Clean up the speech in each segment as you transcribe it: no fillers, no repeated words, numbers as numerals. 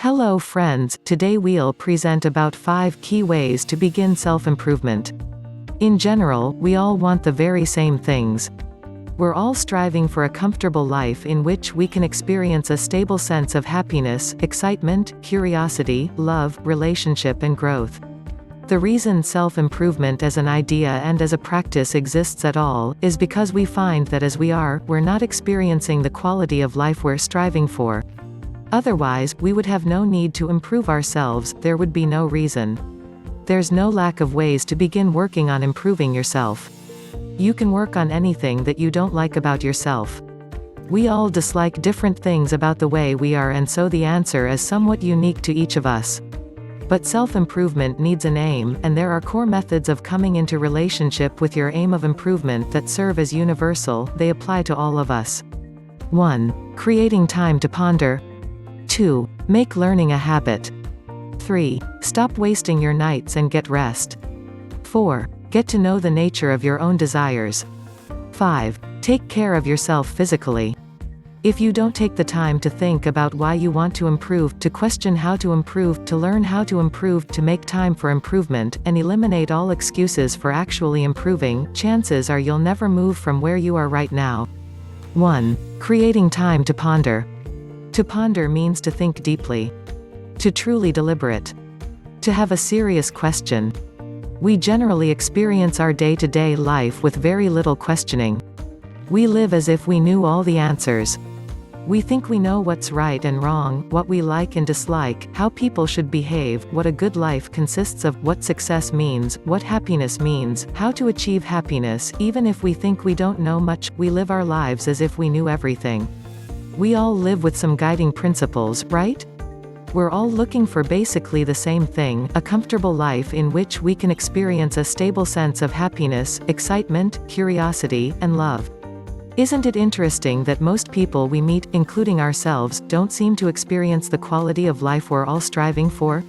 Hello friends, today we'll present about 5 key ways to begin self-improvement. In general, we all want the very same things. We're all striving for a comfortable life in which we can experience a stable sense of happiness, excitement, curiosity, love, relationship and growth. The reason self-improvement as an idea and as a practice exists at all, is because we find that as we're not experiencing the quality of life we're striving for. Otherwise, we would have no need to improve ourselves, there would be no reason. There's no lack of ways to begin working on improving yourself. You can work on anything that you don't like about yourself. We all dislike different things about the way we are, and so the answer is somewhat unique to each of us. But self-improvement needs an aim, and there are core methods of coming into relationship with your aim of improvement that serve as universal, they apply to all of us. 1. Creating time to ponder. 2. Make learning a habit. 3. Stop wasting your nights and get rest. 4. Get to know the nature of your own desires. 5. Take care of yourself physically. If you don't take the time to think about why you want to improve, to question how to improve, to learn how to improve, to make time for improvement, and eliminate all excuses for actually improving, chances are you'll never move from where you are right now. 1. Creating time to ponder. To ponder means to think deeply. To truly deliberate. To have a serious question. We generally experience our day-to-day life with very little questioning. We live as if we knew all the answers. We think we know what's right and wrong, what we like and dislike, how people should behave, what a good life consists of, what success means, what happiness means, how to achieve happiness. Even if we think we don't know much, we live our lives as if we knew everything. We all live with some guiding principles, right? We're all looking for basically the same thing, a comfortable life in which we can experience a stable sense of happiness, excitement, curiosity, and love. Isn't it interesting that most people we meet, including ourselves, don't seem to experience the quality of life we're all striving for?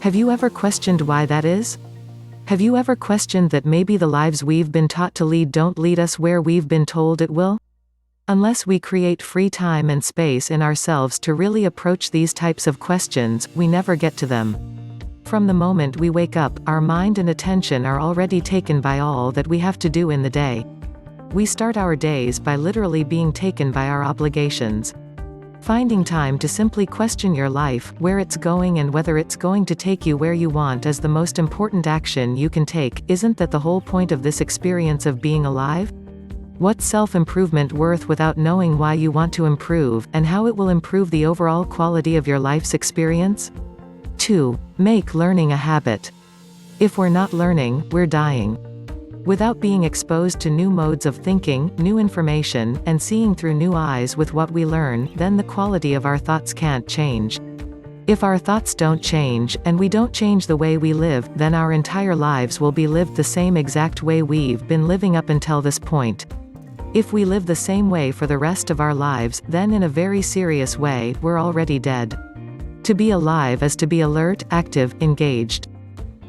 Have you ever questioned why that is? Have you ever questioned that maybe the lives we've been taught to lead don't lead us where we've been told it will? Unless we create free time and space in ourselves to really approach these types of questions, we never get to them. From the moment we wake up, our mind and attention are already taken by all that we have to do in the day. We start our days by literally being taken by our obligations. Finding time to simply question your life, where it's going and whether it's going to take you where you want is the most important action you can take. Isn't that the whole point of this experience of being alive? What's self-improvement worth without knowing why you want to improve, and how it will improve the overall quality of your life's experience? 2. Make learning a habit. If we're not learning, we're dying. Without being exposed to new modes of thinking, new information, and seeing through new eyes with what we learn, then the quality of our thoughts can't change. If our thoughts don't change, and we don't change the way we live, then our entire lives will be lived the same exact way we've been living up until this point. If we live the same way for the rest of our lives, then in a very serious way, we're already dead. To be alive is to be alert, active, engaged.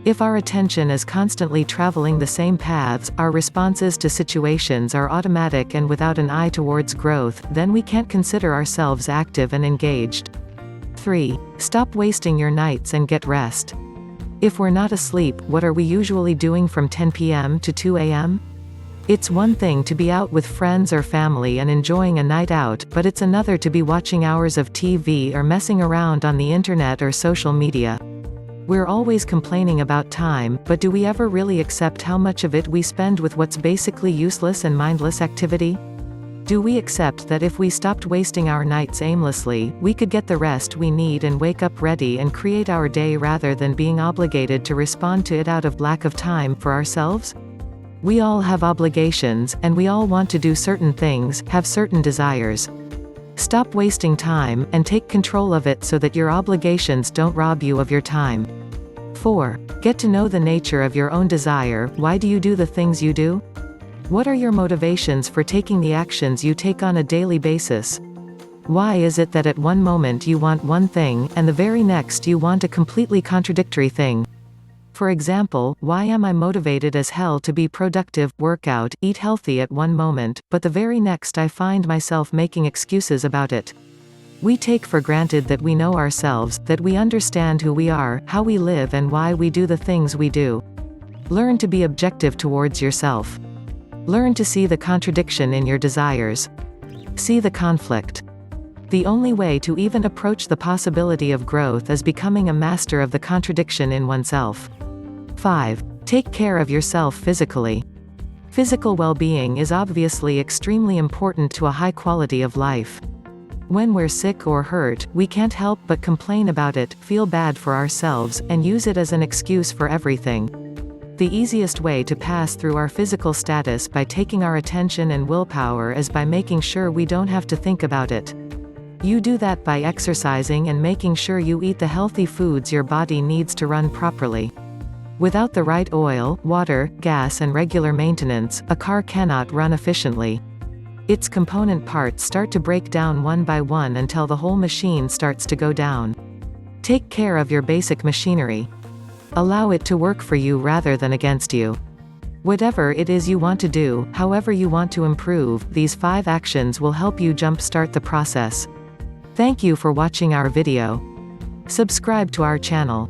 If our attention is constantly traveling the same paths, our responses to situations are automatic and without an eye towards growth, then we can't consider ourselves active and engaged. 3. Stop wasting your nights and get rest. If we're not asleep, what are we usually doing from 10 p.m. to 2 a.m.? It's one thing to be out with friends or family and enjoying a night out, but it's another to be watching hours of TV or messing around on the internet or social media. We're always complaining about time, but do we ever really accept how much of it we spend with what's basically useless and mindless activity? Do we accept that if we stopped wasting our nights aimlessly, we could get the rest we need and wake up ready and create our day rather than being obligated to respond to it out of lack of time for ourselves? We all have obligations, and we all want to do certain things, have certain desires. Stop wasting time, and take control of it so that your obligations don't rob you of your time. 4. Get to know the nature of your own desire. Why do you do the things you do? What are your motivations for taking the actions you take on a daily basis? Why is it that at one moment you want one thing, and the very next you want a completely contradictory thing? For example, why am I motivated as hell to be productive, work out, eat healthy at one moment, but the very next I find myself making excuses about it? We take for granted that we know ourselves, that we understand who we are, how we live and why we do the things we do. Learn to be objective towards yourself. Learn to see the contradiction in your desires. See the conflict. The only way to even approach the possibility of growth is becoming a master of the contradiction in oneself. 5. Take care of yourself physically. Physical well-being is obviously extremely important to a high quality of life. When we're sick or hurt, we can't help but complain about it, feel bad for ourselves, and use it as an excuse for everything. The easiest way to pass through our physical status by taking our attention and willpower is by making sure we don't have to think about it. You do that by exercising and making sure you eat the healthy foods your body needs to run properly. Without the right oil, water, gas and regular maintenance, a car cannot run efficiently. Its component parts start to break down one by one until the whole machine starts to go down. Take care of your basic machinery. Allow it to work for you rather than against you. Whatever it is you want to do, however you want to improve, these 5 actions will help you jump-start the process. Thank you for watching our video. Subscribe to our channel.